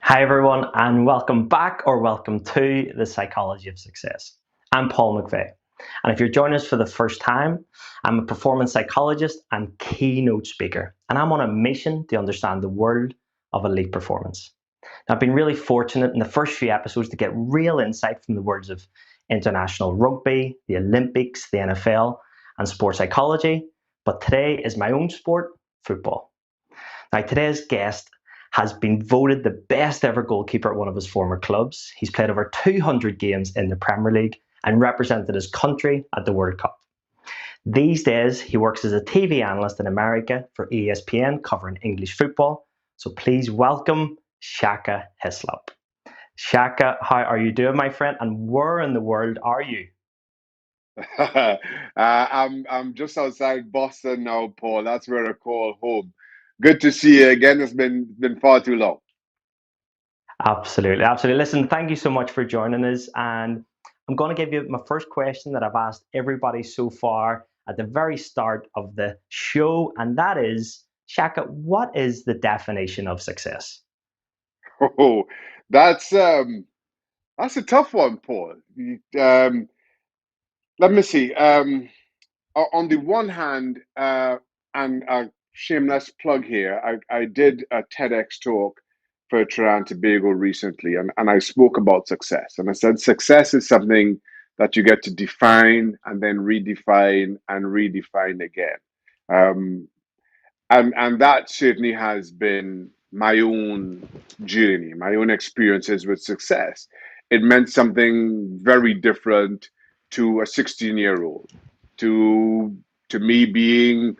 Hi, everyone, and welcome back or welcome to the Psychology of Success. I'm Paul McVeigh, and if you're joining us for the first time, I'm a performance psychologist and keynote speaker, and I'm on a mission to understand the world of elite performance. Now, I've been really fortunate in the first few episodes to get real insight from the worlds of international rugby, the Olympics, the NFL, and sports psychology, but today is my own sport, football. Now, today's guest has been voted the best ever goalkeeper at one of his former clubs. He's played over 200 games in the Premier League and represented his country at the World Cup. These days, he works as a TV analyst in America for ESPN covering English football. So please welcome Shaka Hislop. Shaka, how are you doing, my friend? And where in the world are you? I'm just outside Boston now, Paul. That's where I call home. Good to see you again. It's been far too long. Absolutely, absolutely. Listen, thank you so much for joining us. And I'm going to give you my first question that I've asked everybody so far at the very start of the show, and that is, Shaka, what is the definition of success? Oh, that's um that's a tough one, Paul. Let me see. On the one hand, and a shameless plug here, I did a TEDx talk for Trinidad and Tobago recently, and I spoke about success. And I said success is something that you get to define and then redefine and redefine again. Um, and that certainly has been my own journey, my own experiences with success. It meant something very different to a 16-year-old, to to me being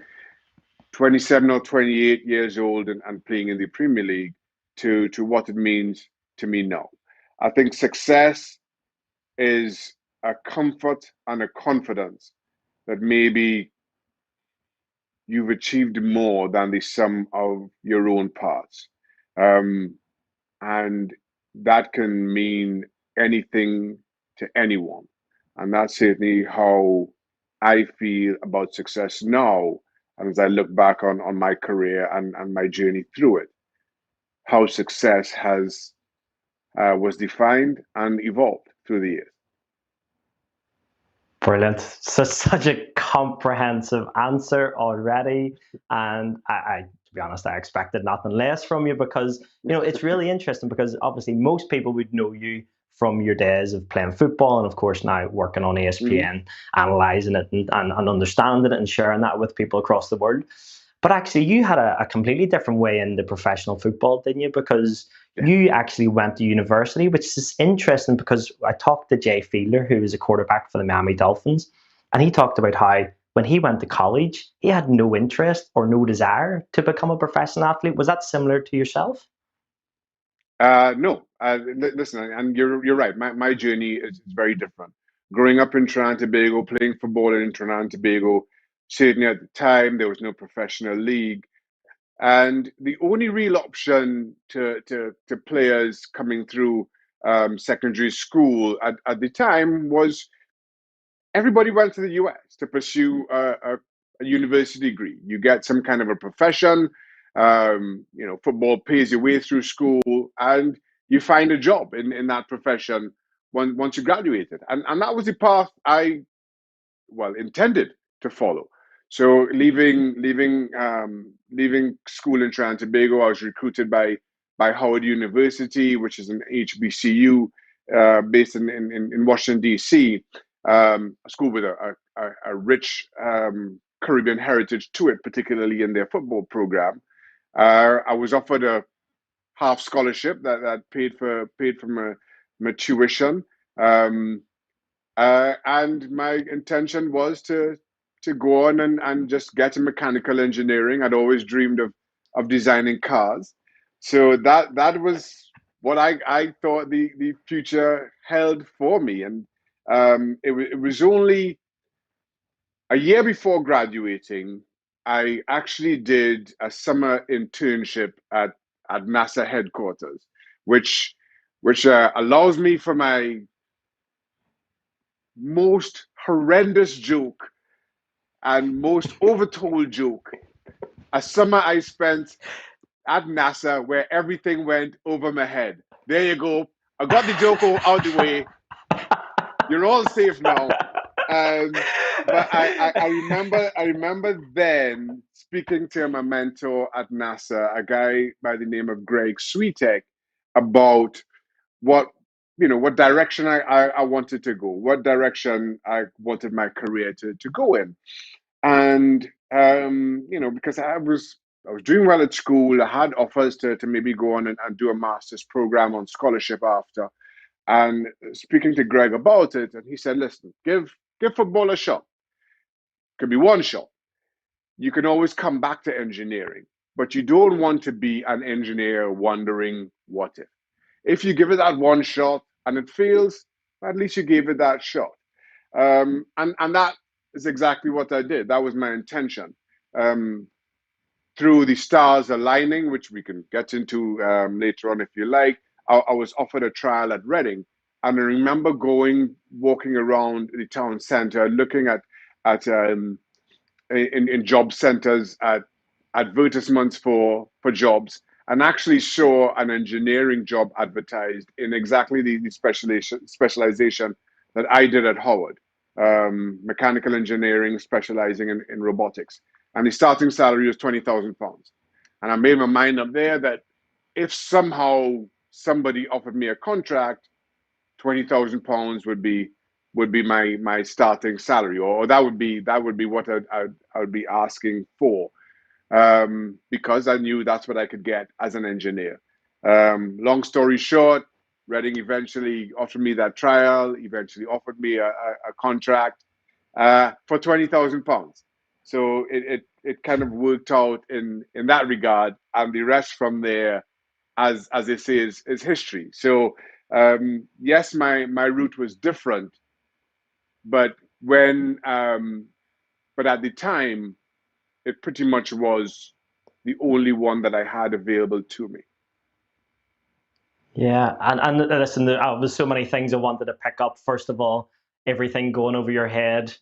27 or 28 years old and playing in the Premier League, to what it means to me now. I think success is a comfort and a confidence that maybe you've achieved more than the sum of your own parts. Um, and that can mean anything to anyone. And that's certainly how I feel about success now. And as I look back on my career and my journey through it, how success has was defined and evolved through the years. Brilliant. So such a comprehensive answer already. And to be honest, I expected nothing less from you because, it's really interesting because obviously most people would know you from your days of playing football and of course now working on Mhm. ESPN, analysing it and understanding it and sharing that with people across the world. But actually, you had a completely different way into professional football, didn't you? Because Yeah. you actually went to university, which is interesting because I talked to Jay Fiedler, who was a quarterback for the Miami Dolphins, and he talked about how when he went to college, he had no interest or no desire to become a professional athlete. Was that similar to yourself? No, listen, and you're right. My journey is very different. Growing up in Trinidad and Tobago, playing football in Trinidad and Tobago, certainly at the time there was no professional league, and the only real option to players coming through secondary school at the time was everybody went to the US to pursue a university degree. You get some kind of a profession. Football pays your way through school, and you find a job in that profession once you graduated. And that was the path I intended to follow. So leaving school in Trinidad and Tobago, I was recruited by Howard University, which is an HBCU based in Washington D.C. A school with a rich Caribbean heritage to it, particularly in their football program. I was offered a half scholarship that paid for my tuition. Um, and my intention was to go on and just get in mechanical engineering. I'd always dreamed of designing cars. So that was what I thought the future held for me. And it was only a year before graduating, I actually did a summer internship at NASA headquarters, which which allows me for my most horrendous joke and most overtold joke. A summer I spent at NASA where everything went over my head. There you go. I got the joke out the way. You're all safe now. But I remember then speaking to my mentor at NASA, a guy by the name of Greg Switek, about what what direction I wanted to go, what direction I wanted my career to go in. And because I was doing well at school, I had offers to maybe go on and do a master's program on scholarship after. And speaking to Greg about it, and he said, "Listen, give football a shot. Could be one shot. You can always come back to engineering, but you don't want to be an engineer wondering what if. If you give it that one shot and it fails, at least you gave it that shot." And that is exactly what I did. That was my intention. Um, Through the stars aligning, which we can get into later on if you like, I was offered a trial at Reading. And I remember walking around the town centre, looking at in job centres at advertisements for jobs, and actually saw an engineering job advertised in exactly the specialization that I did at Howard, mechanical engineering, specializing in robotics. And the starting salary was £20,000. And I made my mind up there that if somehow somebody offered me a contract, £20,000 would be my starting salary, or that would be what I would be asking for, because I knew that's what I could get as an engineer. Long story short, Reading eventually offered me that trial, eventually offered me a contract for £20,000. So it kind of worked out in that regard, and the rest from there, as they say, is history. So yes, my route was different, but but at the time, it pretty much was the only one that I had available to me. Yeah, and listen, there was so many things I wanted to pick up. First of all, everything going over your head,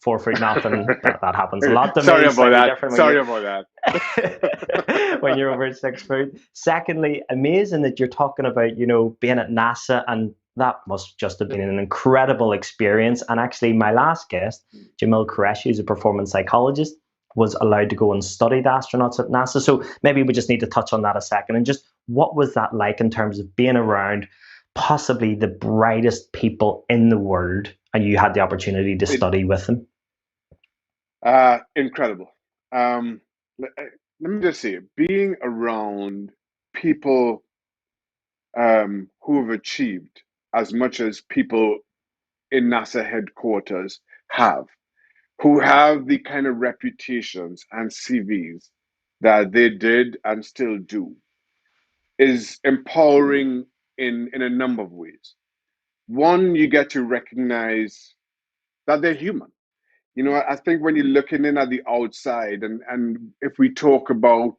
4 foot nothing. That happens a lot to Sorry me. about Slightly that. different Sorry about that. When you're over 6 foot. Secondly, amazing that you're talking about, being at NASA, and that must just have been an incredible experience. And actually, my last guest, Jamil Qureshi, who's a performance psychologist, was allowed to go and study the astronauts at NASA. So maybe we just need to touch on that a second. And just what was that like in terms of being around possibly the brightest people in the world, and you had the opportunity to study with them? Incredible. Let me just say, being around people who have achieved as much as people in NASA headquarters have, who have the kind of reputations and CVs that they did and still do, is empowering in a number of ways. One, you get to recognize that they're human. I think when you're looking in at the outside, and if we talk about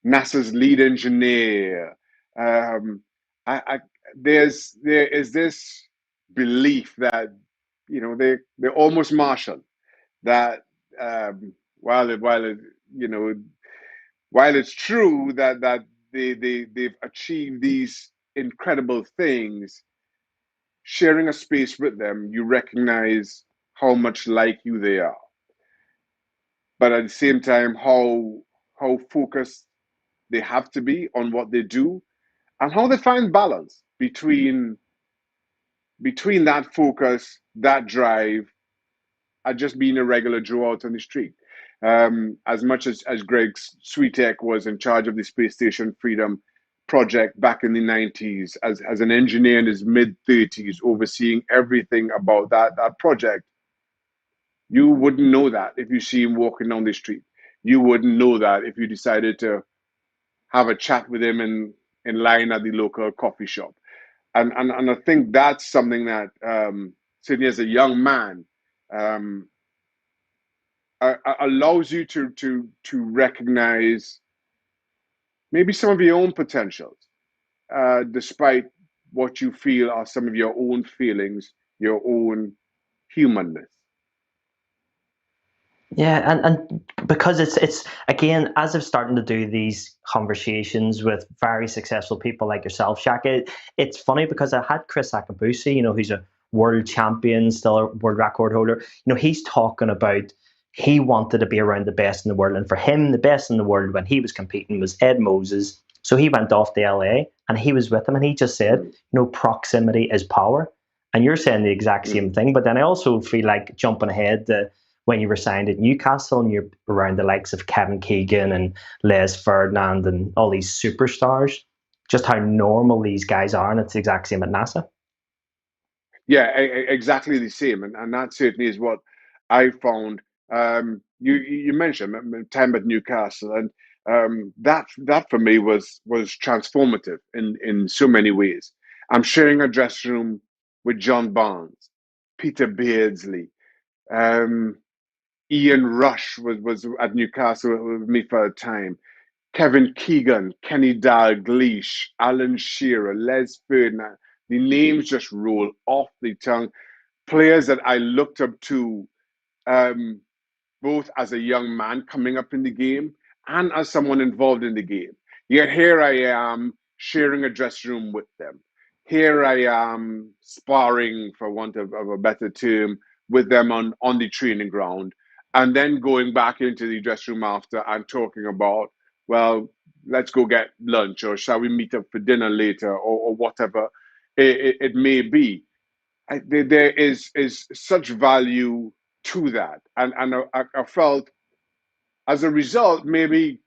NASA's lead engineer, um, I there is this belief that they're almost martial. That you know while it's true that they've achieved these incredible things, sharing a space with them, you recognize how much like you they are, but at the same time, how focused they have to be on what they do, and how they find balance between that focus, that drive, and just being a regular Joe out on the street. As much as Greg Switek was in charge of the Space Station Freedom project back in the 90s, as an engineer in his mid-30s, overseeing everything about that project, you wouldn't know that if you see him walking down the street. You wouldn't know that if you decided to have a chat with him in line at the local coffee shop. And I think that's something that Sydney, as a young man, um, allows you to recognize maybe some of your own potentials, despite what you feel are some of your own feelings, your own humanness. Yeah, and because it's again, as I'm starting to do these conversations with very successful people like yourself, Shaka, it's funny because I had Chris Akabusi, who's a world champion, still a world record holder. He's talking about he wanted to be around the best in the world, and for him, the best in the world when he was competing was Ed Moses. So he went off to LA, and he was with him, and he just said, proximity is power. And you're saying the exact same thing, but then I also feel like jumping ahead when you were signed at Newcastle and you're around the likes of Kevin Keegan and Les Ferdinand and all these superstars, just how normal these guys are, and it's the exact same at NASA. Yeah, exactly the same, and that certainly is what I found. You mentioned time at Newcastle, and that for me was transformative in so many ways. I'm sharing a dressing room with John Barnes, Peter Beardsley, um, Ian Rush was at Newcastle with me for a time. Kevin Keegan, Kenny Dalglish, Alan Shearer, Les Ferdinand. The names just roll off the tongue. Players that I looked up to, um, both as a young man coming up in the game and as someone involved in the game. Yet here I am sharing a dressing room with them. Here I am sparring, for want of a better term, with them on the training ground, and then going back into the dressing room after and talking about, well, let's go get lunch, or shall we meet up for dinner later, or whatever it may be. There is such value to that, and I felt as a result maybe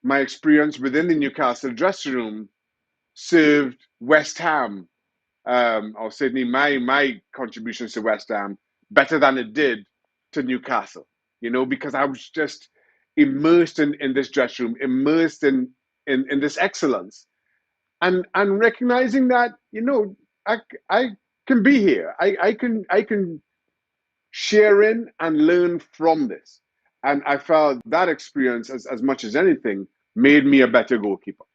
my experience within the Newcastle dressing room served West Ham, or certainly my contributions to West Ham better than it did to Newcastle. Because I was just immersed in this dressing room, immersed in this excellence, and recognizing that I can be here. I can share in and learn from this. And I felt that experience, as much as anything, made me a better goalkeeper.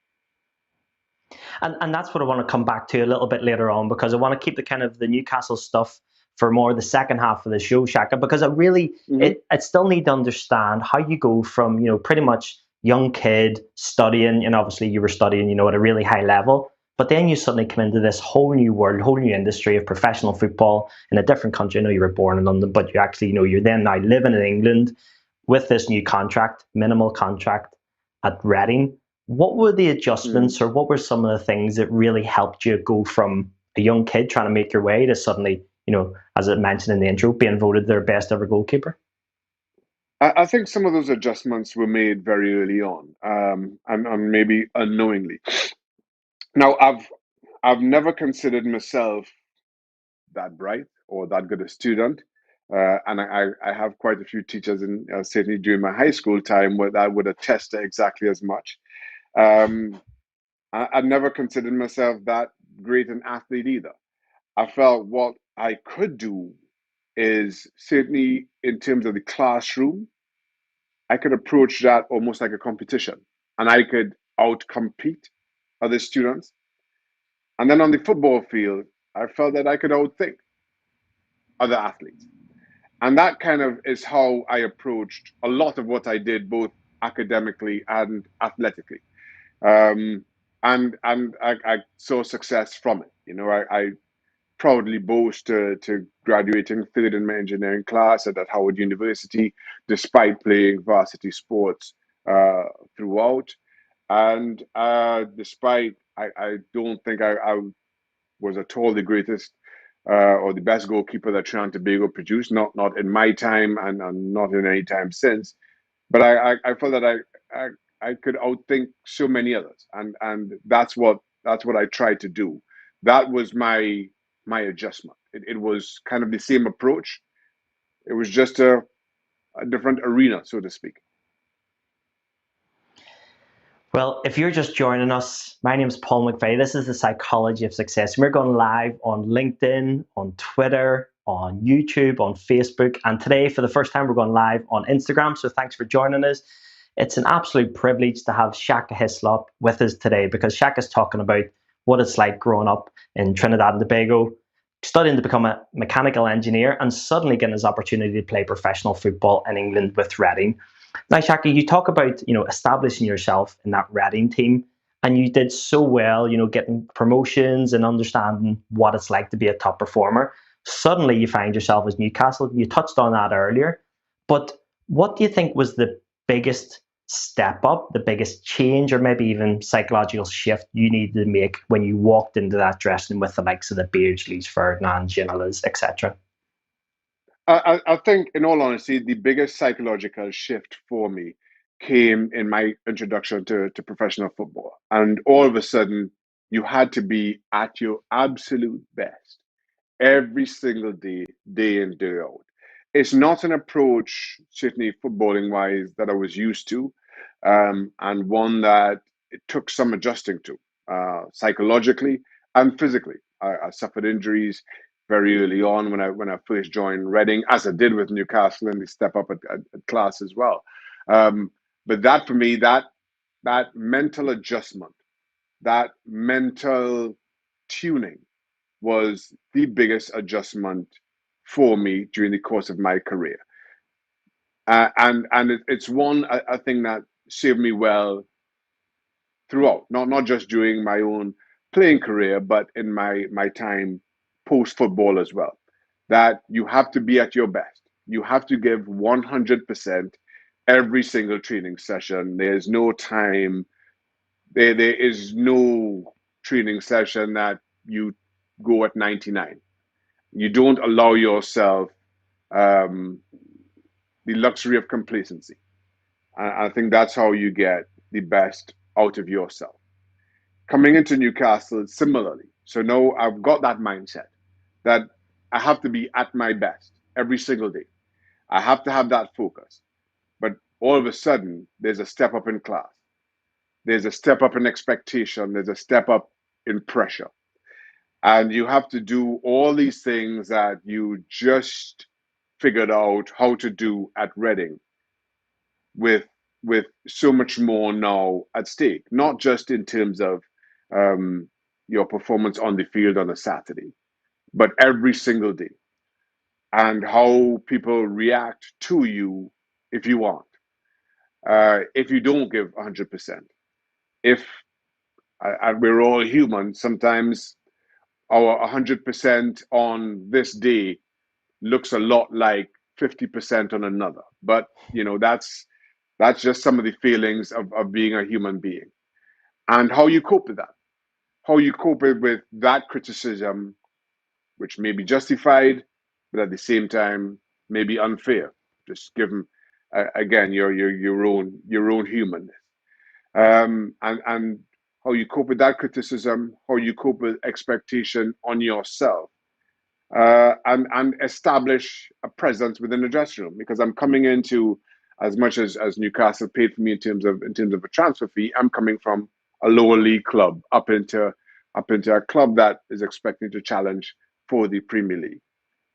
And that's what I want to come back to a little bit later on, because I want to keep the kind of the Newcastle stuff for more the second half of the show, Shaka, because Mm-hmm. I still need to understand how you go from, pretty much young kid studying, and obviously you were studying, at a really high level, but then you suddenly come into this whole new world, whole new industry of professional football in a different country. I know you were born in London, but you actually, you're then now living in England with this new contract, minimal contract at Reading. What were the Mm. adjustments, or what were some of the things that really helped you go from a young kid trying to make your way to suddenly, as I mentioned in the intro, being voted their best ever goalkeeper? I think some of those adjustments were made very early on, and maybe unknowingly. Now, I've never considered myself that bright or that good a student. And I have quite a few teachers, in certainly during my high school time, where that would attest to exactly as much. Um, I never considered myself that great an athlete either. I felt what I could do is certainly in terms of the classroom, I could approach that almost like a competition, and I could outcompete other students. And then on the football field, I felt that I could outthink other athletes. And that kind of is how I approached a lot of what I did, both academically and athletically. Um, and I saw success from it. I proudly boast to graduating third in my engineering class at Howard University, despite playing varsity sports uh, throughout. And despite, I don't think I was at all the greatest or the best goalkeeper that Trinidad and Tobago produced, not in my time, and not in any time since. But I felt that I I could outthink so many others, and that's what I tried to do. That was my adjustment. It was kind of the same approach. It was just a different arena, so to speak. Well, if you're just joining us, my name is Paul McVeigh. This is the Psychology of Success. We're going live on LinkedIn, on Twitter, on YouTube, on Facebook, and today, for the first time, we're going live on Instagram. So thanks for joining us. It's an absolute privilege to have Shaka Hislop with us today, because Shaka's talking about what it's like growing up in Trinidad and Tobago, studying to become a mechanical engineer, and suddenly getting his opportunity to play professional football in England with Reading. Now, Shaka, you talk about establishing yourself in that Reading team, and you did so well, getting promotions and understanding what it's like to be a top performer. Suddenly, you find yourself as Newcastle. You touched on that earlier, but what do you think was the biggest step up, the biggest change, or maybe even psychological shift you needed to make when you walked into that dressing room with the likes of the Beardsleys, Ferdinand, Ginolas, etc.? I think, in all honesty, the biggest psychological shift for me came in my introduction to professional football. And all of a sudden, you had to be at your absolute best every single day, day in, day out. It's not an approach, certainly footballing wise, that I was used to, and one that it took some adjusting to, psychologically and physically. I suffered injuries very early on when I first joined Reading, as I did with Newcastle, and they step up at class as well. Um, but that for me, that mental adjustment, that mental tuning was the biggest adjustment for me during the course of my career. And it's one I think that served me well throughout, not just during my own playing career, but in my time post football as well. That you have to be at your best. You have to give 100% every single training session. There's no time. There is no training session that you go at 99. You don't allow yourself um, the luxury of complacency. And I think that's how you get the best out of yourself. Coming into Newcastle, similarly. So now I've got that mindset that I have to be at my best every single day. I have to have that focus. But all of a sudden, there's a step up in class. There's a step up in expectation. There's a step up in pressure. And you have to do all these things that you just figured out how to do at Reading with so much more now at stake, not just in terms of um, your performance on the field on a Saturday, but every single day, and how people react to you if you aren't, if you don't give 100%. If and we're all human, sometimes our 100% on this day looks a lot like 50% on another. But that's just some of the feelings of being a human being, and how you cope with that, how you cope with that criticism, which may be justified, but at the same time may be unfair. Just given again your own humanness, and how you cope with that criticism, how you cope with expectation on yourself, and establish a presence within the dressing room. Because I'm coming into, as much as Newcastle paid for me in terms of a transfer fee, I'm coming from a lower league club up into a club that is expecting to challenge for the Premier League.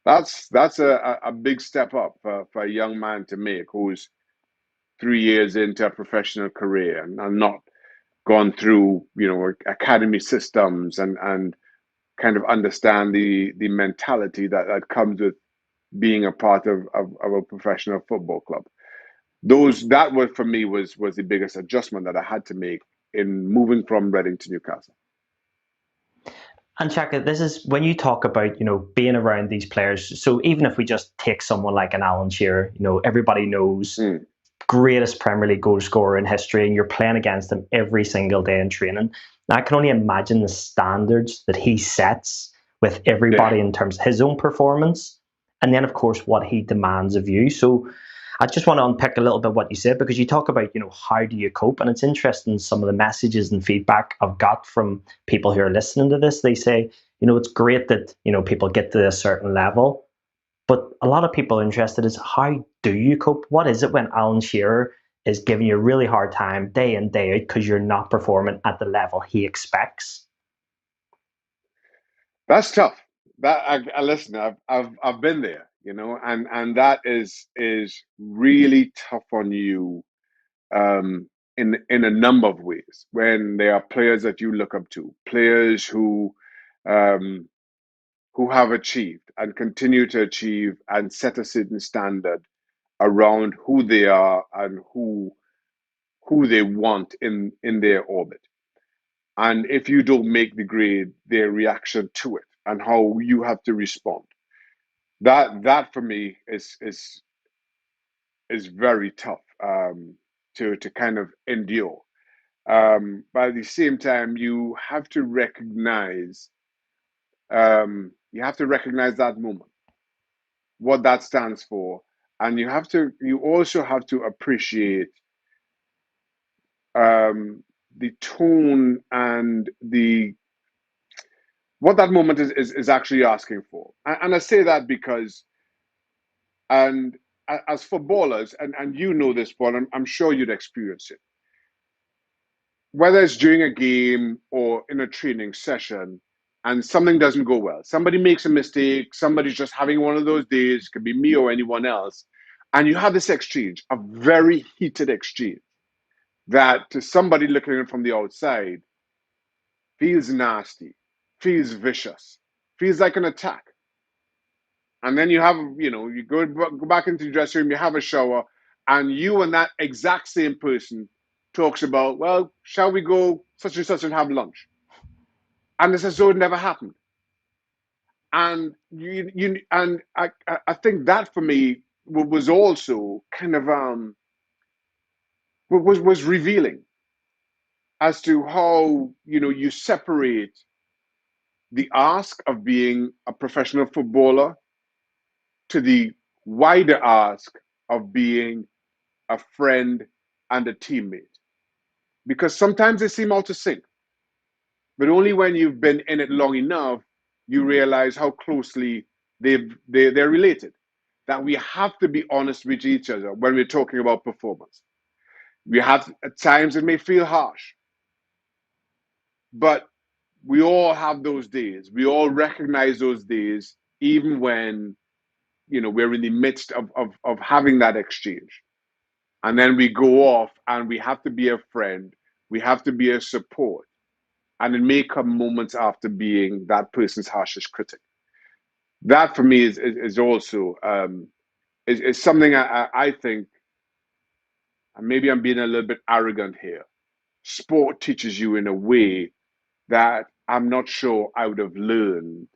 That's a big step up for a young man to make who's 3 years into a professional career and not gone through academy systems and kind of understand the mentality that comes with being a part of a professional football club. That was for me was the biggest adjustment that I had to make in moving from Reading to Newcastle. And Chaka, this is when you talk about, being around these players. So even if we just take someone like an Alan Shearer, everybody knows greatest Premier League goal scorer in history, and you're playing against him every single day in training. Now, I can only imagine the standards that he sets with everybody in terms of his own performance, and then of course what he demands of you. So I just want to unpick a little bit what you said, because you talk about, how do you cope? And it's interesting, some of the messages and feedback I've got from people who are listening to this. They say, it's great that, people get to a certain level, but a lot of people are interested is, how do you cope? What is it when Alan Shearer is giving you a really hard time day in, day out because you're not performing at the level he expects? That's tough. That I listen. I've been there, and that is really tough on you, in a number of ways. When there are players that you look up to, players um, who have achieved and continue to achieve and set a certain standard around who they are and who they want in their orbit. And if you don't make the grade, their reaction to it and how you have to respond. That for me is very tough to kind of endure. But at the same time, you have to recognize that moment, what that stands for, and you also have to appreciate the tone and the what that moment is actually asking for. And I say that because, and as footballers, and you know this, Paul, I'm sure you'd experience it, whether it's during a game or in a training session, and something doesn't go well. Somebody makes a mistake, somebody's just having one of those days, it could be me or anyone else, and you have this exchange, a very heated exchange, that to somebody looking in from the outside feels nasty, feels vicious, feels like an attack. And then you go back into the dressing room, you have a shower, and you and that exact same person talks about, well, shall we go such and such and have lunch? And it's as though it never happened. And I think that for me was also kind of was revealing as to how you separate the ask of being a professional footballer to the wider ask of being a friend and a teammate. Because sometimes they seem out of sync, but only when you've been in it long enough, you realize how closely they're related. That we have to be honest with each other when we're talking about performance. We have, at times it may feel harsh, but we all have those days. We all recognize those days, even when we're in the midst of having that exchange. And then we go off and we have to be a friend. We have to be a support. And it may come moments after being that person's harshest critic. That for me is also is something I think, and maybe I'm being a little bit arrogant here. Sport teaches you in a way that I'm not sure I would have learned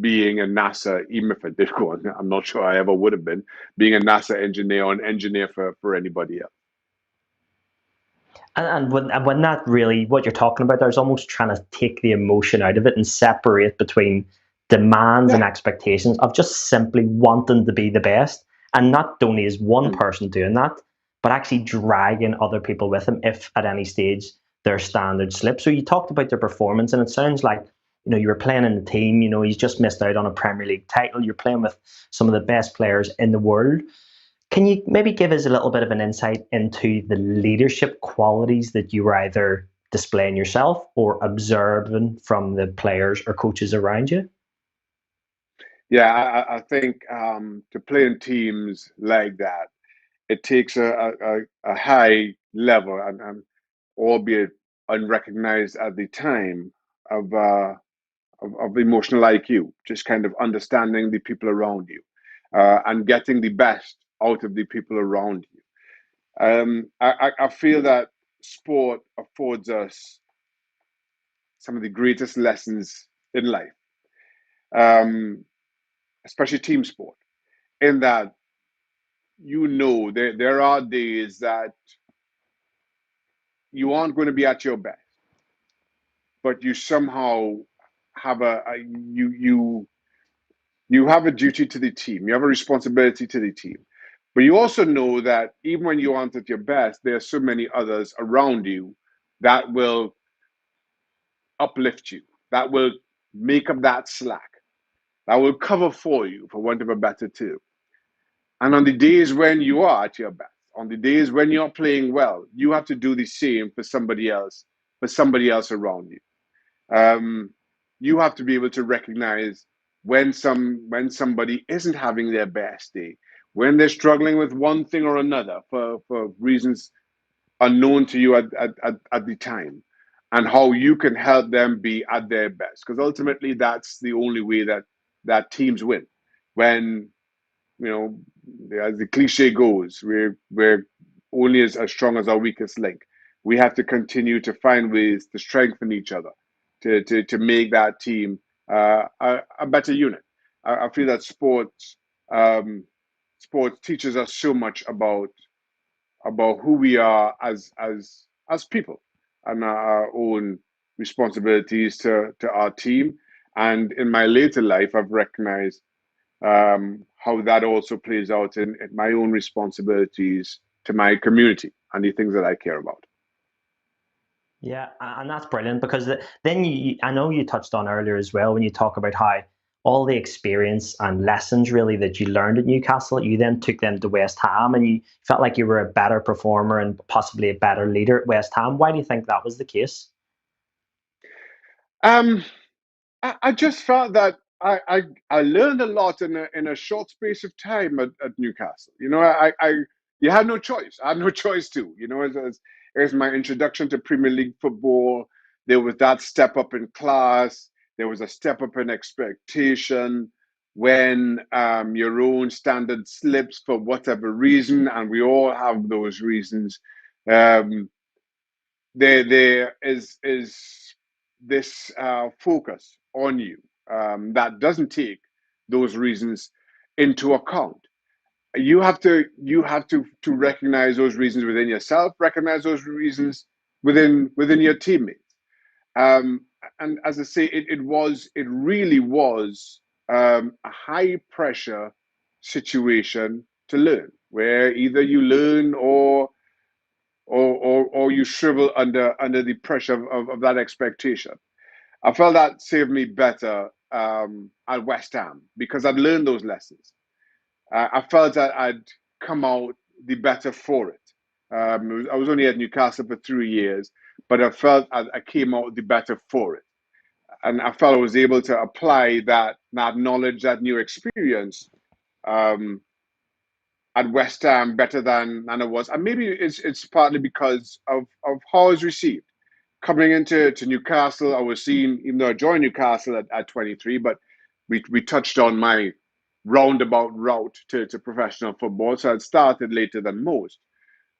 being a NASA, even if I did go on. I'm not sure I ever would have been being a NASA engineer or an engineer for anybody else. And when that really, what you're talking about, there's almost trying to take the emotion out of it and separate between demands and expectations of just simply wanting to be the best. And not only is one person doing that, but actually dragging other people with him if at any stage their standards slip. So you talked about their performance, and it sounds like you were playing in the team. He's just missed out on a Premier League title. You're playing with some of the best players in the world. Can you maybe give us a little bit of an insight into the leadership qualities that you were either displaying yourself or observing from the players or coaches around you? Yeah, I think to play in teams like that, it takes a high level and albeit unrecognized at the time of emotional IQ, just kind of understanding the people around you and getting the best out of the people around you. I feel that sport affords us some of the greatest lessons in life, especially team sport, in that there are days that you aren't going to be at your best, but you somehow have you have a duty to the team. You have a responsibility to the team. But you also know that even when you aren't at your best, there are so many others around you that will uplift you, that will make up that slack, that will cover for you, for want of a better term. And on the days when you are at your best, on the days when you're playing well, you have to do the same for somebody else around you. You have to be able to recognize when somebody isn't having their best day, when they're struggling with one thing or another for reasons unknown to you at the time, and how you can help them be at their best. Because ultimately, that's the only way that that teams win. When, you know, as the cliche goes, we're only as strong as our weakest link. We have to continue to find ways to strengthen each other, to make that team a better unit. I feel that um, sports teaches us so much about who we are as people and our own responsibilities to our team. And in my later life, I've recognized how that also plays out in my own responsibilities to my community and the things that I care about. Yeah, and that's brilliant because then I know you touched on earlier as well when you talk about how all the experience and lessons really that you learned at Newcastle, you then took them to West Ham and you felt like you were a better performer and possibly a better leader at West Ham. Why do you think that was the case? Um, I just felt that I learned a lot in a short space of time at Newcastle. You know, you had no choice. I had no choice to. You know, as my introduction to Premier League football, there was that step up in class. There was a step up in expectation when your own standard slips for whatever reason, and we all have those reasons. Um, there is this focus on you that doesn't take those reasons into account. You have to recognize those reasons within yourself, recognize those reasons within your teammates. Um, and as I say, it really was a high pressure situation to learn, where either you learn or you shrivel under the pressure of that expectation. I felt that saved me better at West Ham because I'd learned those lessons. I felt that I'd come out the better for it. I was only at Newcastle for 3 years, but I felt I came out the better for it. And I felt I was able to apply that knowledge, that new experience um, at West Ham better than I was. And maybe it's partly because of how I was received. Coming into Newcastle, I was seen, even though I joined Newcastle at 23, but we touched on my roundabout route to professional football. So I'd started later than most.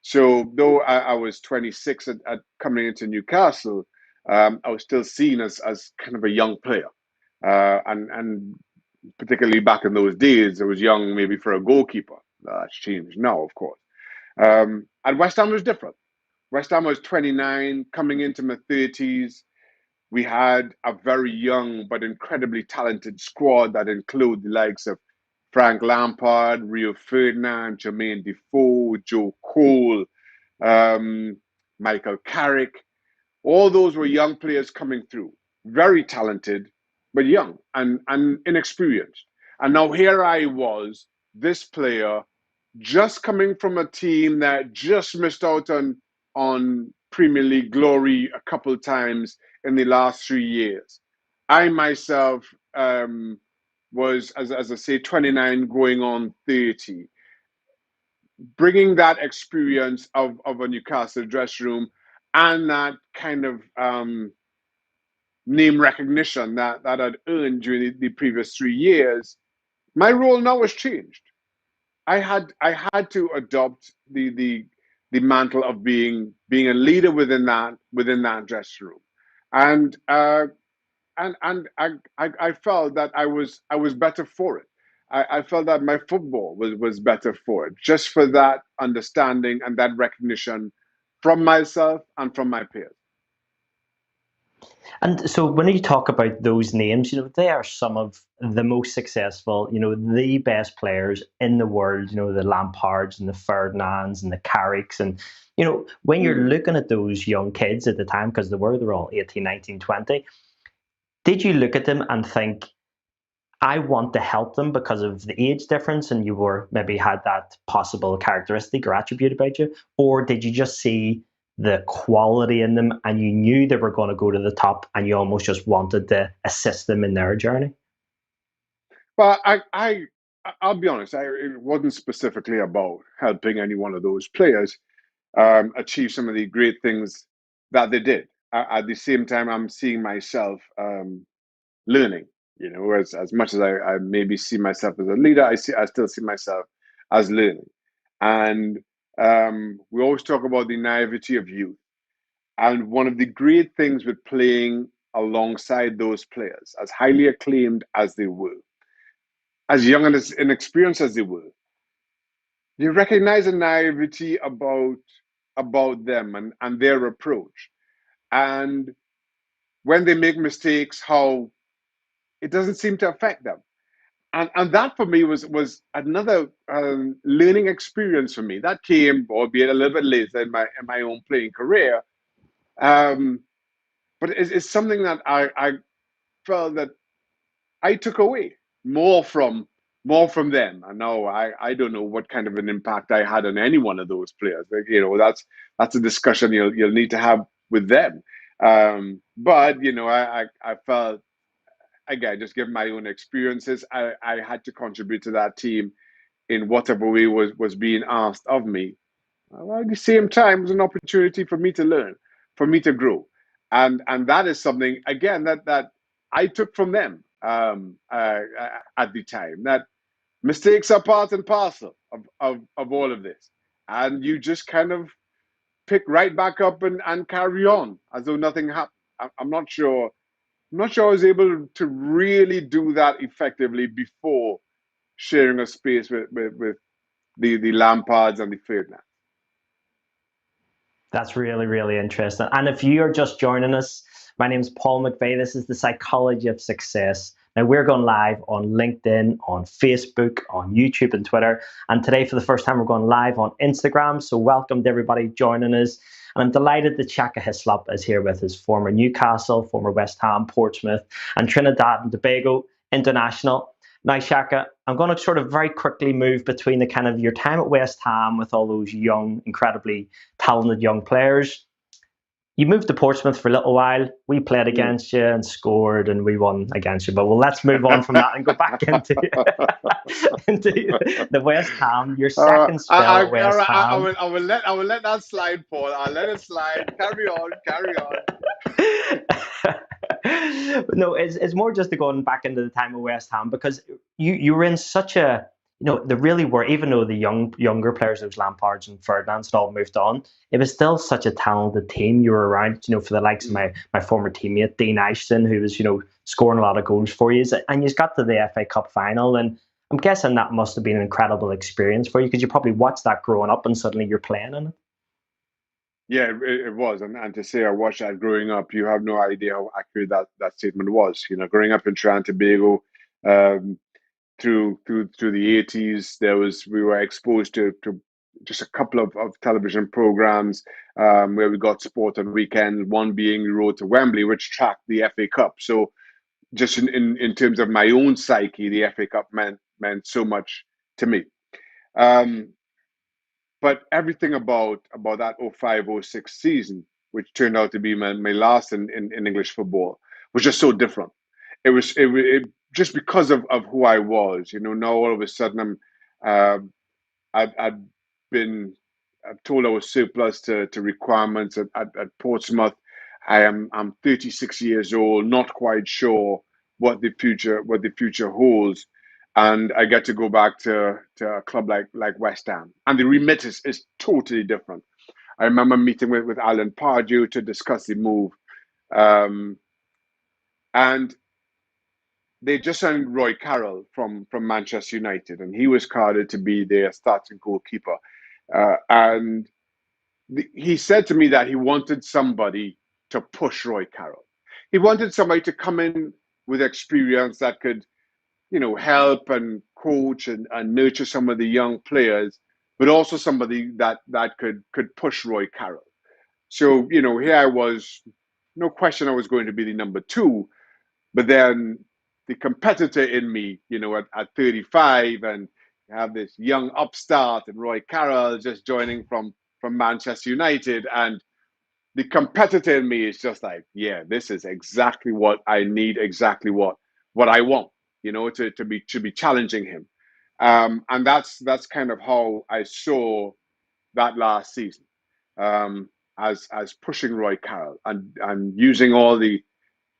So though I was 26 at coming into Newcastle, I was still seen as kind of a young player. And particularly back in those days, I was young maybe for a goalkeeper. That's changed now, of course. And West Ham was different. West Ham was 29, coming into my 30s. We had a very young but incredibly talented squad that include the likes of Frank Lampard, Rio Ferdinand, Jermaine Defoe, Joe Cole, um, Michael Carrick. All those were young players coming through, very talented, but young and inexperienced. And now here I was, this player, just coming from a team that just missed out on Premier League glory a couple of times in the last 3 years. I myself was, as I say, 29 going on 30, bringing that experience of a Newcastle dressing room and that kind of name recognition that I'd earned during the previous 3 years. My role now has changed. I had to adopt the mantle of being a leader within that dressing room, and I felt that I was better for it. I felt that my football was better for it, just for that understanding and that recognition from myself and from my peers. And so when you talk about those names, they are some of the most successful, the best players in the world, the Lampards and the Ferdinands and the Carricks. And, when you're Mm. looking at those young kids at the time, because they were all 18, 19, 20, did you look at them and think, I want to help them because of the age difference and you were maybe had that possible characteristic or attribute about you? Or did you just see the quality in them and you knew they were going to go to the top and you almost just wanted to assist them in their journey? But I'll be honest. It wasn't specifically about helping any one of those players achieve some of the great things that they did. At the same time, I'm seeing myself learning. As much as I maybe see myself as a leader, I still see myself as learning. And we always talk about the naivety of youth. And one of the great things with playing alongside those players, as highly acclaimed as they were, as young and as inexperienced as they were, you recognize a naivety about them and their approach. And when they make mistakes, how it doesn't seem to affect them. And that for me was another learning experience for me. That came, albeit a little bit later in my own playing career. Um, but it's something that I felt that I took away more from them. And now I don't know what kind of an impact I had on any one of those players. That's a discussion you'll need to have with them. But I felt, again, just given my own experiences, I had to contribute to that team in whatever way was being asked of me. Well, at the same time, it was an opportunity for me to learn, for me to grow, and that is something, again, that I took from them at the time. That mistakes are part and parcel of all of this, and you just kind of pick right back up and carry on as though nothing happened. I'm not sure. I'm not sure I was able to really do that effectively before sharing a space with the Lampards and the Ferdinand. That's really, really interesting. And if you are just joining us, my name is Paul McVeigh. This is the Psychology of Success. Now, we're going live on LinkedIn, on Facebook, on YouTube and Twitter. And today, for the first time, we're going live on Instagram. So welcome to everybody joining us. And I'm delighted that Shaka Hislop is here with us, former Newcastle, former West Ham, Portsmouth, and Trinidad and Tobago international. Now, Shaka, I'm going to sort of very quickly move between the kind of your time at West Ham with all those young, incredibly talented young players. You moved to Portsmouth for a little while. We played against you and scored, and we won against you. But let's move on from that and go back into the West Ham. Your second spell at West Ham. I will let that slide, Paul. I'll let it slide. Carry on. No, it's more just to going back into the time of West Ham, because you were in such a, there really were, even though the younger players, those Lampards and Ferdinands had all moved on, it was still such a talented team you were around, for the likes of my former teammate, Dean Ashton, who was, scoring a lot of goals for you. And you got to the FA Cup final, and I'm guessing that must have been an incredible experience for you, because you probably watched that growing up and suddenly you're playing in it. Yeah, it was. And to say I watched that growing up, you have no idea how accurate that statement was. Growing up in Trinidad and Tobago, through the 80s, we were exposed to just a couple of television programs where we got sport on weekends, one being the Road to Wembley, which tracked the FA Cup. So just in terms of my own psyche, the FA Cup meant so much to me. But everything about that 05-06 season, which turned out to be my last in English football, was just so different. It was just because of who I was. Now all of a sudden I'd been told I was surplus to requirements at Portsmouth. I'm 36 years old, not quite sure what the future holds, and I get to go back to a club like West Ham, and the remit is totally different. I remember meeting with Alan Pardew to discuss the move, and they just signed Roy Carroll from Manchester United, and he was carded to be their starting goalkeeper. And he said to me that he wanted somebody to push Roy Carroll. He wanted somebody to come in with experience that could, help and coach and nurture some of the young players, but also somebody that could push Roy Carroll. So, here I was, no question I was going to be the number two, but then the competitor in me, at 35, and have this young upstart and Roy Carroll just joining from Manchester United, and the competitor in me is just like, yeah, this is exactly what I need, exactly what I want, to be challenging him, and that's kind of how I saw that last season, as pushing Roy Carroll and using all the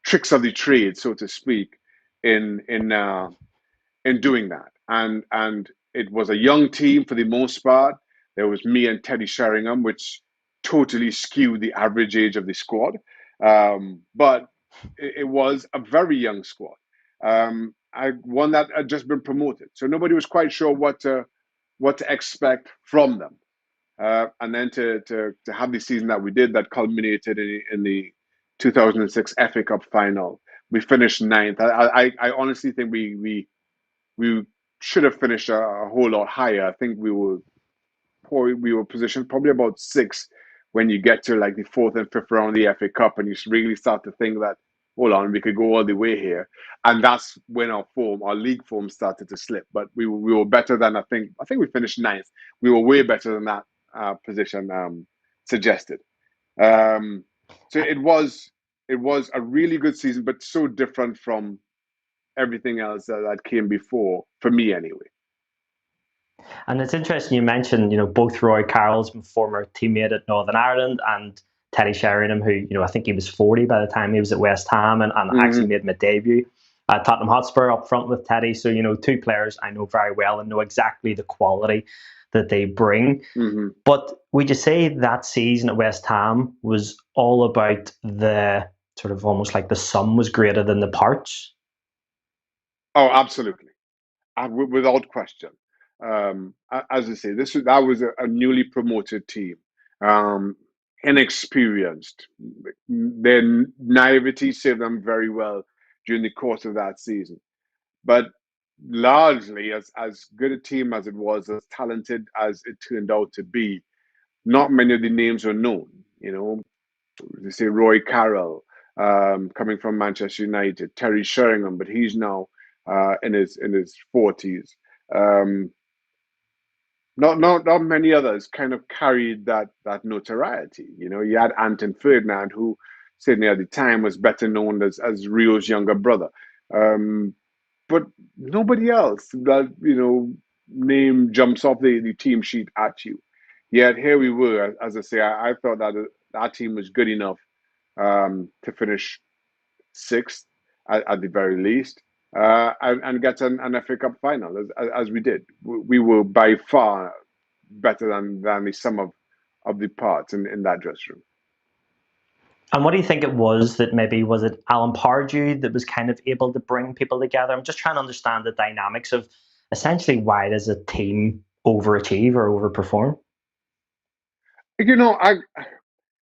tricks of the trade, so to speak, in doing that. And it was a young team for the most part. There was me and Teddy Sheringham, which totally skewed the average age of the squad. But it was a very young squad. One that had just been promoted, so nobody was quite sure what to expect from them. And then to have the season that we did, that culminated in the 2006 FA Cup final. We finished ninth. I honestly think we should have finished a whole lot higher. I think we were positioned probably about sixth when you get to like the fourth and fifth round of the FA Cup, and you really start to think that, hold on, we could go all the way here. And that's when our league form started to slip. But we were better than I think we finished ninth. We were way better than that position suggested. So it was a really good season, but so different from everything else that came before, for me anyway. And it's interesting you mentioned, both Roy Carroll's former teammate at Northern Ireland and Teddy Sheringham, who, I think he was 40 by the time he was at West Ham and actually made my debut at Tottenham Hotspur up front with Teddy. So, two players I know very well and know exactly the quality that they bring. But would you say that season at West Ham was all about the sort of almost like the sum was greater than the parts? Oh, absolutely. Without question. As I say, that was a newly promoted team, inexperienced. Their naivety served them very well during the course of that season. But largely, as good a team as it was, as talented as it turned out to be, not many of the names were known. They say Roy Carroll, coming from Manchester United, Terry Sheringham, but he's now in his 40s. Not many others kind of carried that notoriety. You had Interned Ferdinand, who certainly at the time was better known as Rio's younger brother. But nobody else that name jumps off the team sheet at you. Yet here we were. As I say, I thought that team was good enough to finish sixth at the very least. And get an FA Cup final as we did. We were by far better than the sum of the parts in that dressing room. And what do you think it was that was it Alan Pardew that was kind of able to bring people together? I'm just trying to understand the dynamics of essentially why does a team overachieve or overperform?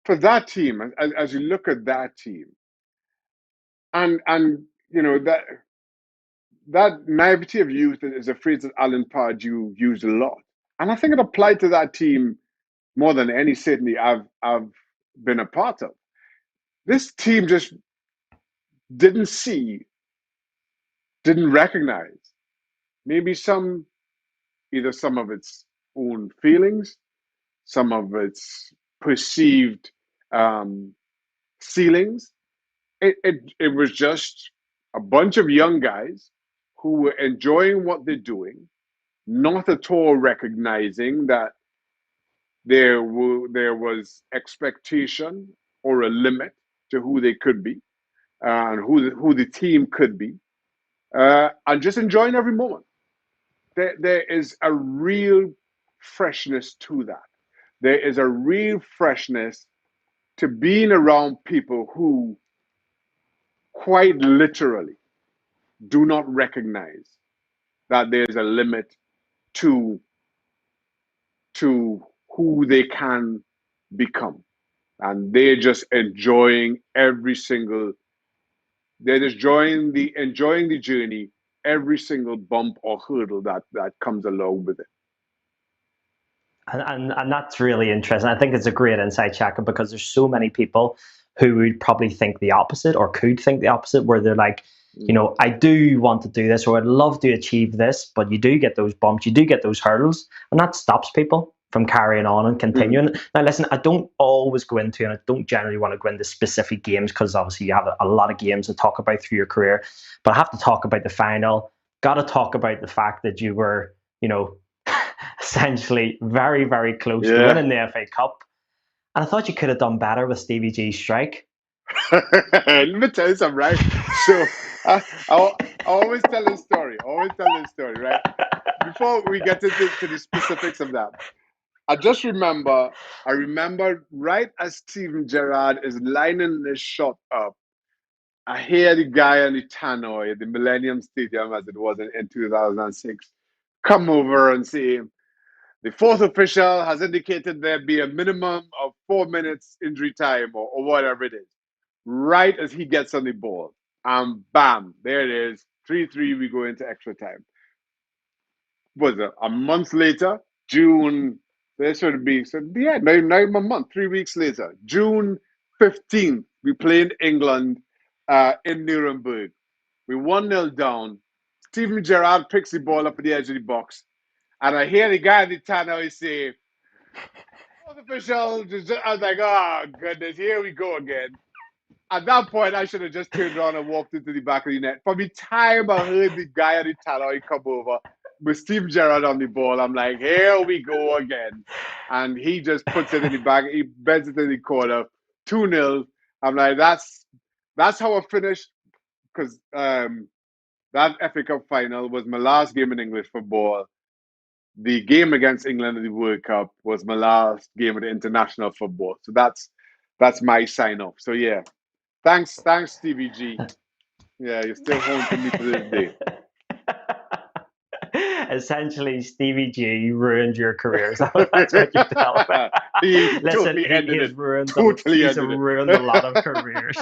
For that team, as you look at that team, and that naivety of youth is a phrase that Alan Pardew used a lot. And I think it applied to that team more than any certainly I've been a part of. This team just didn't recognize maybe either some of its own feelings, some of its perceived ceilings. It was just a bunch of young guys who were enjoying what they're doing, not at all recognizing that there was expectation or a limit to who they could be and who the team could be, and just enjoying every moment. There is a real freshness to that. There is a real freshness to being around people who quite literally do not recognize that there's a limit to who they can become. And they're just enjoying they're just enjoying the journey, every single bump or hurdle that comes along with it. And that's really interesting. I think it's a great insight, Shaka, because there's so many people who would probably think the opposite or could think the opposite, where they're like, I do want to do this or I'd love to achieve this, but you do get those bumps, you do get those hurdles, and that stops people from carrying on and continuing. Now, listen, I don't always go into, and I don't generally want to go into specific games because obviously you have a lot of games to talk about through your career, but I have to talk about the final, got to talk about the fact that you were, essentially very, very close to winning the FA Cup. And I thought you could have done better with Stevie G's strike. Let me tell you something, right? So I always tell this story. Right? Before we get into to the specifics of that, I remember right as Steven Gerrard is lining this shot up, I hear the guy on the tannoy at the Millennium Stadium, as it was in 2006, come over and say, the fourth official has indicated there be a minimum of 4 minutes injury time or whatever it is. Right as he gets on the ball, and bam, there it is. 3-3, we go into extra time. Was it a month later? June, there should be, so yeah, not even a month, 3 weeks later. June 15th, we played England in Nuremberg. We 1-0 down. Steven Gerrard picks the ball up at the edge of the box. And I hear the guy in the tunnel say, fourth official, I was like, oh, goodness, here we go again. At that point, I should have just turned around and walked into the back of the net. From the time I heard the guy at the tunnel come over with Steve Gerrard on the ball, I'm like, here we go again. And he just puts it in the back. He bends it in the corner, 2-0. I'm like, that's how I finished, because that FA Cup final was my last game in English football. The game against England in the World Cup was my last game of the international football. So that's my sign off. So yeah, thanks, Stevie G. Yeah, you're still haunting me to this day. Essentially, Stevie G ruined your career. So that's what you're telling me. He Listen, totally ended he's it. ruined Totally ruined a lot of careers.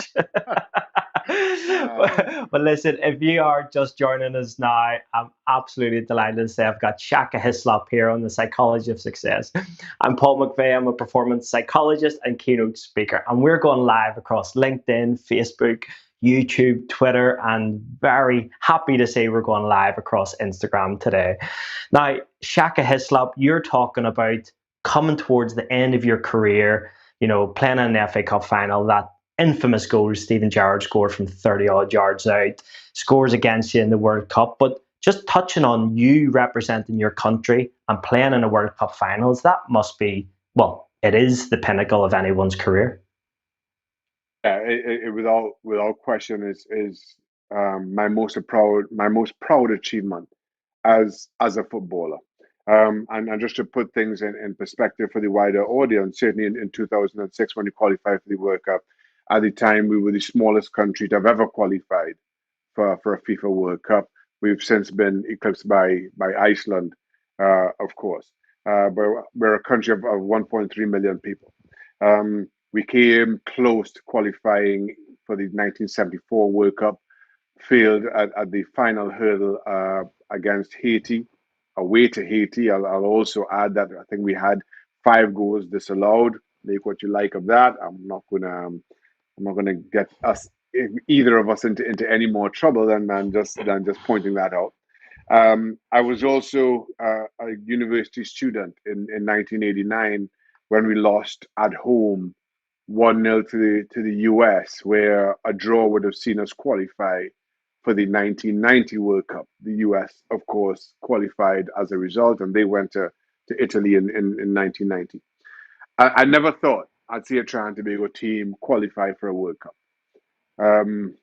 But listen, if you are just joining us now, I'm absolutely delighted to say I've got Shaka Hislop here on the Psychology of Success. I'm Paul McVeigh. I'm a performance psychologist and keynote speaker, and we're going live across LinkedIn, Facebook, YouTube, Twitter, and very happy to say we're going live across Instagram today. Now, Shaka Hislop, you're talking about coming towards the end of your career, playing in an FA Cup final, that infamous goal Steven Gerrard scored from 30 odd yards out, scores against you in the World Cup. But just touching on you representing your country and playing in a World Cup finals, that must be, well, it is the pinnacle of anyone's career. Yeah, it without question is my most proud achievement as a footballer. And just to put things in perspective for the wider audience, certainly in 2006 when we qualified for the World Cup, at the time we were the smallest country to have ever qualified for a FIFA World Cup. We've since been eclipsed by Iceland, of course. But we're a country of 1.3 million people. We came close to qualifying for the 1974 World Cup, failed at the final hurdle against Haiti, away to Haiti. I'll also add that I think we had 5 goals disallowed. Make what you like of that. I'm not gonna get us, either of us, into any more trouble than just pointing that out. I was also a university student in 1989 when we lost at home 1-0 to the US, where a draw would have seen us qualify for the 1990 World Cup. The US, of course, qualified as a result, and they went to Italy in 1990. I never thought I'd see a Trinidad and Tobago team qualify for a World Cup. Um,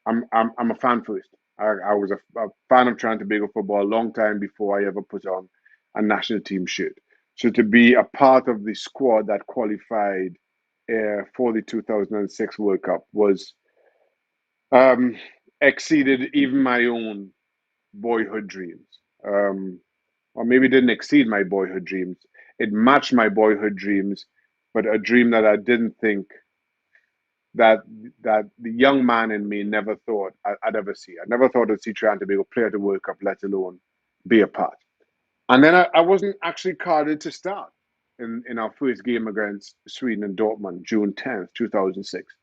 I'm a fan first. I was a fan of Trinidad and Tobago football a long time before I ever put on a national team shirt. So to be a part of the squad that qualified for the 2006 World Cup was exceeded even my own boyhood dreams. Or maybe didn't exceed my boyhood dreams. It matched my boyhood dreams, but a dream that I didn't think that the young man in me never thought I'd ever see. I never thought I'd see Trinidad and Tobago play at the World Cup, let alone be a part. And then I wasn't actually carded to start in our first game against Sweden in Dortmund, June 10th, 2006.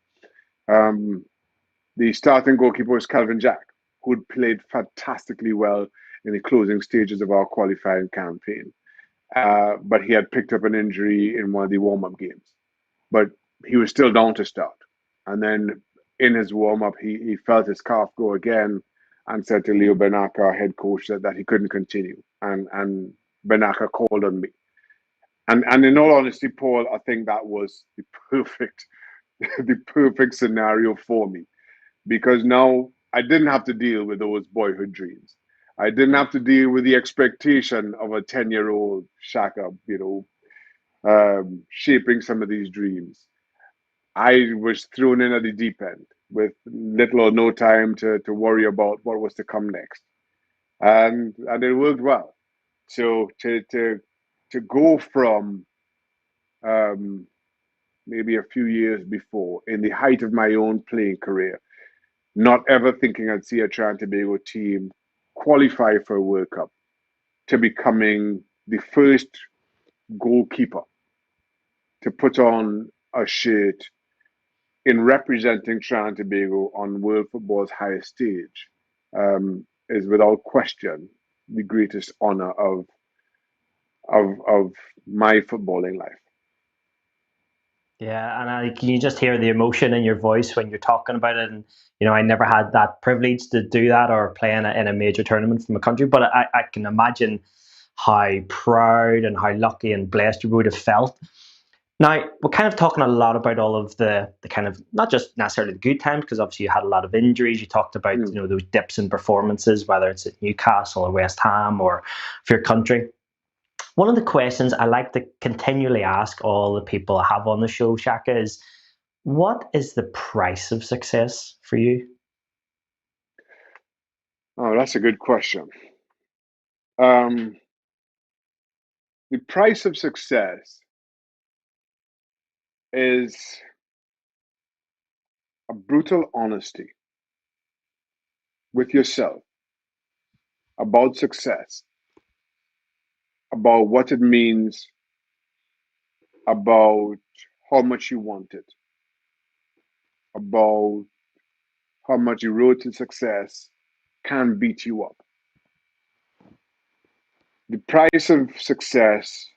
The starting goalkeeper was Calvin Jack, who'd played fantastically well in the closing stages of our qualifying campaign. But he had picked up an injury in one of the warm-up games. But he was still down to start. And then in his warm-up, he felt his calf go again and said to Leo Benaka, our head coach, that he couldn't continue. And Benaka called on me. And in all honesty, Paul, I think that was the perfect the perfect scenario for me, because now I didn't have to deal with those boyhood dreams. I didn't have to deal with the expectation of a 10-year-old Shaka, shaping some of these dreams. I was thrown in at the deep end with little or no time to worry about what was to come next. And it worked well. So to go from um, maybe a few years before, in the height of my own playing career, not ever thinking I'd see a Trinidad and Tobago team qualify for a World Cup, to becoming the first goalkeeper to put on a shirt in representing Trinidad and Tobago on world football's highest stage, is without question the greatest honor of my footballing life. Yeah, and can you just hear the emotion in your voice when you're talking about it? And I never had that privilege to do that or play in a major tournament from a country, but I can imagine how proud and how lucky and blessed you would have felt. Now, we're kind of talking a lot about all of the kind of, not just necessarily the good times, because obviously you had a lot of injuries. You talked about those dips in performances, whether it's at Newcastle or West Ham or for your country. One of the questions I like to continually ask all the people I have on the show, Shaka, is what is the price of success for you? Oh, that's a good question. Um, the price of success is a brutal honesty with yourself about success, about what it means, about how much you want it, about how much the road to success can beat you up. The price of success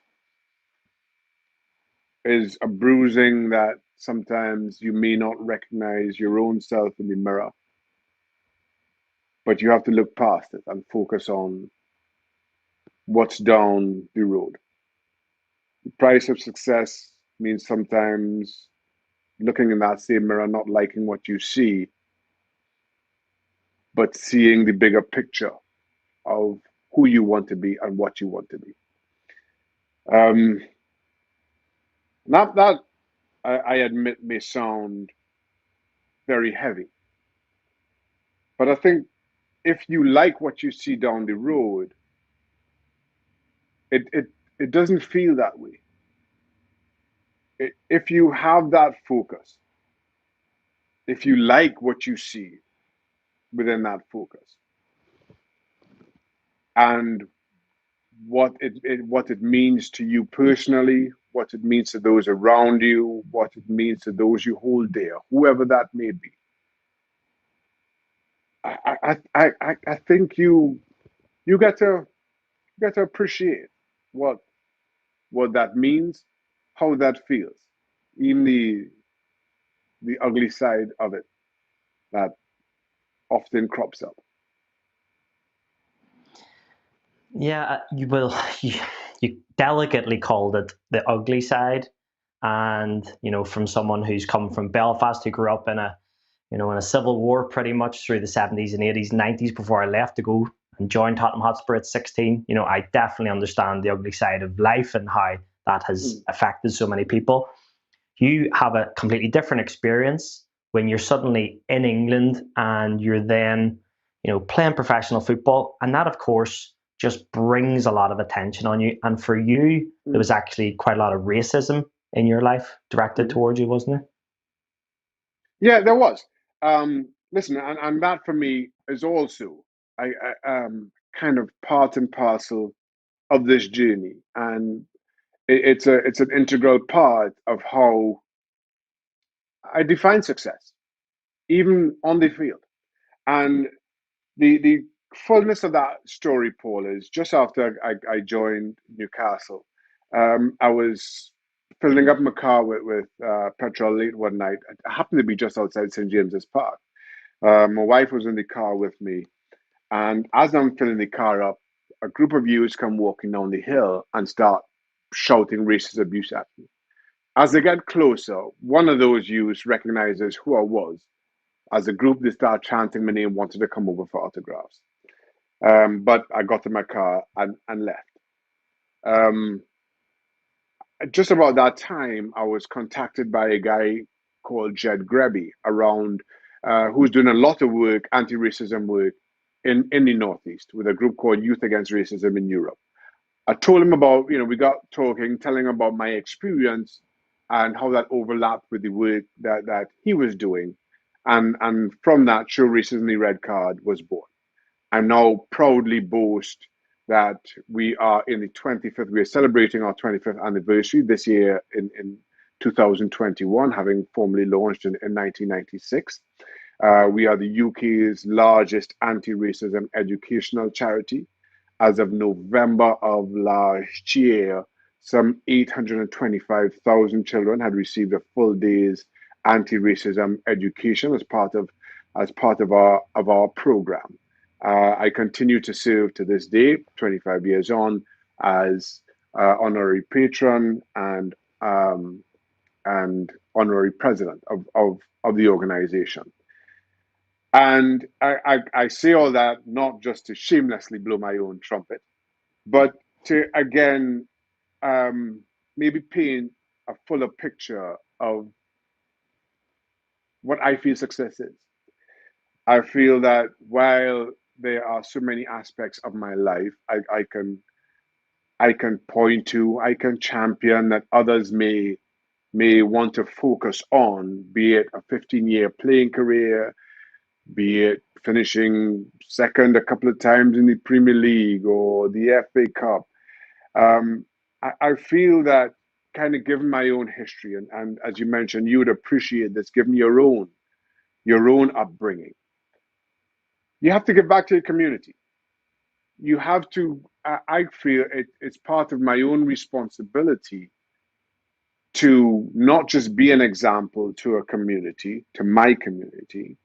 is a bruising that sometimes you may not recognize your own self in the mirror, but you have to look past it and focus on what's down the road. The price of success means sometimes looking in that same mirror, not liking what you see, but seeing the bigger picture of who you want to be and what you want to be. Um, not that I admit may sound very heavy, but I think if you like what you see down the road, it doesn't feel that way. If you have that focus, if you like what you see within that focus, and what it means to you personally, what it means to those around you, what it means to those you hold dear, whoever that may be. I think you get to appreciate what that means, how that feels, even the ugly side of it that often crops up. Yeah, you will. You delicately called it the ugly side, and from someone who's come from Belfast, who grew up in a civil war pretty much through the 70s and 80s, 90s before I left to go and join Tottenham Hotspur at 16. I definitely understand the ugly side of life and how that has affected so many people. You have a completely different experience when you're suddenly in England and you're then, playing professional football. And that, of course, just brings a lot of attention on you. And for you, there was actually quite a lot of racism in your life directed towards you, wasn't there? Yeah, there was. Listen, and that for me is also kind of part and parcel of this journey, and it's an integral part of how I define success, even on the field. And the fullness of that story, Paul, is just after I joined Newcastle. I was filling up my car with petrol late one night. I happened to be just outside St James's Park. My wife was in the car with me, and as I'm filling the car up, a group of youths come walking down the hill and start shouting racist abuse at me. As they get closer, one of those youths recognizes who I was. As a group, they start chanting my name, wanted to come over for autographs. But I got in my car and left. Um, just about that time, I was contacted by a guy called Jed Greby around, who's doing a lot of work, anti-racism work in the Northeast with a group called Youth Against Racism in Europe. I told him about, we got talking, telling him about my experience and how that overlapped with the work that he was doing. And from that, Show Racism the Red Card was born. I now proudly boast that we are in the 25th, we are celebrating our 25th anniversary this year in 2021, having formally launched in 1996. We are the UK's largest anti-racism educational charity. As of November of last year, some 825,000 children had received a full day's anti-racism education as part of our program. I continue to serve to this day, 25 years on, as honorary patron and honorary president of the organization. And I say all that not just to shamelessly blow my own trumpet, but to again maybe paint a fuller picture of what I feel success is. I feel that while there are so many aspects of my life I can point to, I can champion that others may want to focus on, be it a 15-year playing career, be it finishing second a couple of times in the Premier League or the FA Cup. I feel that kind of given my own history, and as you mentioned, you would appreciate this, given your own upbringing. You have to give back to your community. You have to, I feel it's part of my own responsibility to not just be an example to a community, to my community,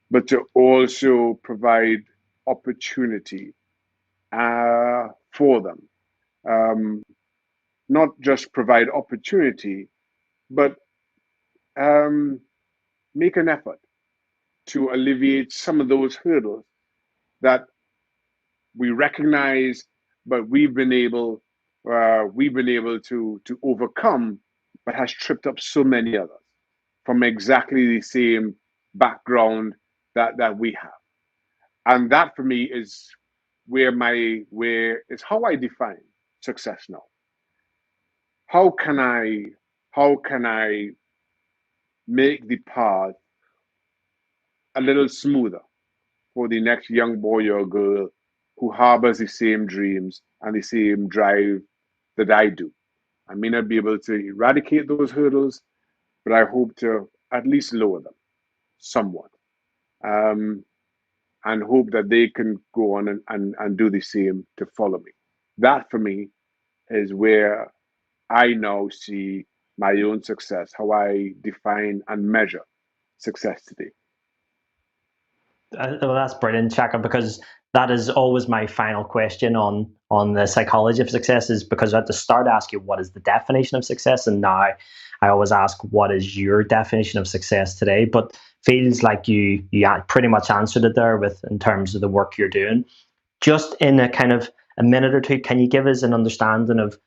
but to also provide opportunity for them. Not just provide opportunity, but make an effort to alleviate some of those hurdles that we recognize, but we've been able to overcome, but has tripped up so many others from exactly the same background that we have. And that for me is where is how I define success now. How can I make the path a little smoother for the next young boy or girl who harbors the same dreams and the same drive that I do? I may not be able to eradicate those hurdles, but I hope to at least lower them somewhat. And hope that they can go on and do the same to follow me. That for me is where I now see my own success, how I define and measure success today. Well, that's brilliant, Shaka, because that is always my final question on the psychology of success, is because at the start I ask you what is the definition of success, and now I always ask what is your definition of success today. But feels like you pretty much answered it there with in terms of the work you're doing. Just in a kind of a minute or two, can you give us an understanding of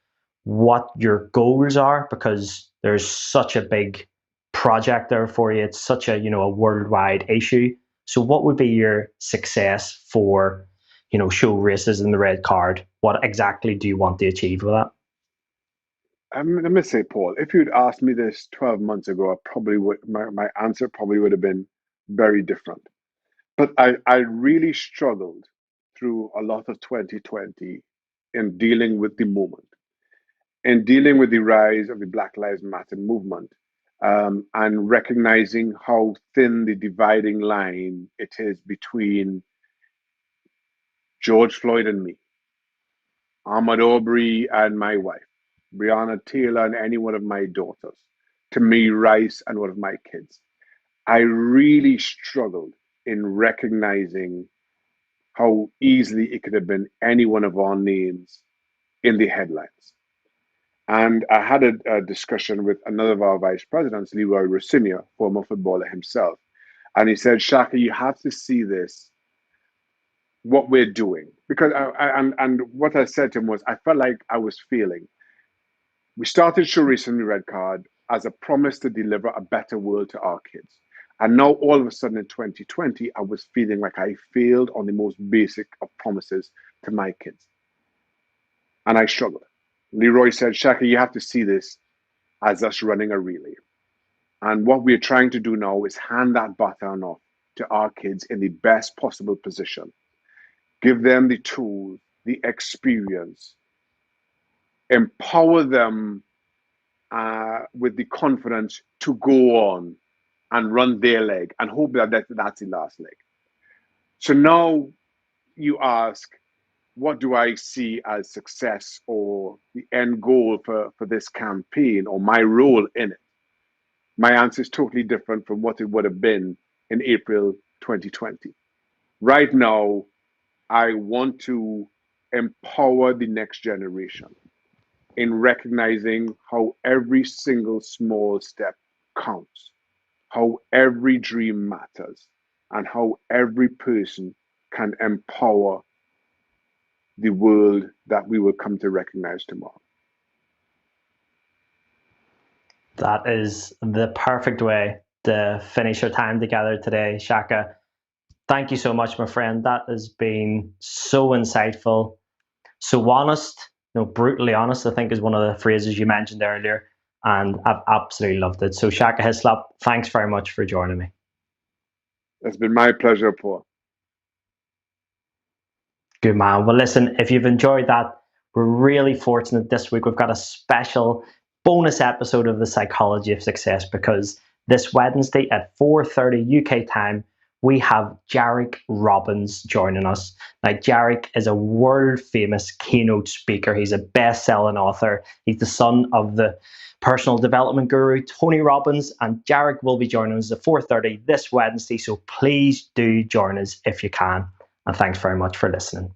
what your goals are? Because there's such a big project there for you. It's such a worldwide issue. So what would be your success for, Show Racism the Red Card? What exactly do you want to achieve with that? Let me say, Paul, if you'd asked me this 12 months ago, I probably would, my answer probably would have been very different. But I really struggled through a lot of 2020 in dealing with the moment, in dealing with the rise of the Black Lives Matter movement, and recognizing how thin the dividing line it is between George Floyd and me, Ahmaud Arbery and my wife, Breonna Taylor and any one of my daughters, Tamir Rice and one of my kids. I really struggled in recognizing how easily it could have been any one of our names in the headlines. And I had a discussion with another of our vice presidents, Leroy Rossignol, former footballer himself. And he said, Shaka, you have to see this, what we're doing. Because and what I said to him was, I felt like I was failing. We started Shearer in the red card as a promise to deliver a better world to our kids. And now all of a sudden in 2020, I was feeling like I failed on the most basic of promises to my kids. And I struggled. Leroy said, Shaka, you have to see this as us running a relay. And what we're trying to do now is hand that baton off to our kids in the best possible position. Give them the tools, the experience, empower them with the confidence to go on and run their leg and hope that that's the last leg. So now you ask, what do I see as success or the end goal for this campaign or my role in it? My answer is totally different from what it would have been in April 2020. Right now, I want to empower the next generation in recognizing how every single small step counts, how every dream matters, and how every person can empower the world that we will come to recognize tomorrow. That is the perfect way to finish our time together today, Shaka. Thank you so much, my friend. That has been so insightful, so honest, brutally honest, I think is one of the phrases you mentioned earlier. And I've absolutely loved it. So Shaka Hislop, thanks very much for joining me. It's been my pleasure, Paul. Good man. Well, listen, if you've enjoyed that, we're really fortunate this week. We've got a special bonus episode of The Psychology of Success because this Wednesday at 4:30 UK time, we have Robbins joining us. Now, Jarek is a world-famous keynote speaker. He's a best-selling author. He's the son of the personal development guru, Tony Robbins, and Jarek will be joining us at 4:30 this Wednesday, so please do join us if you can. And thanks very much for listening.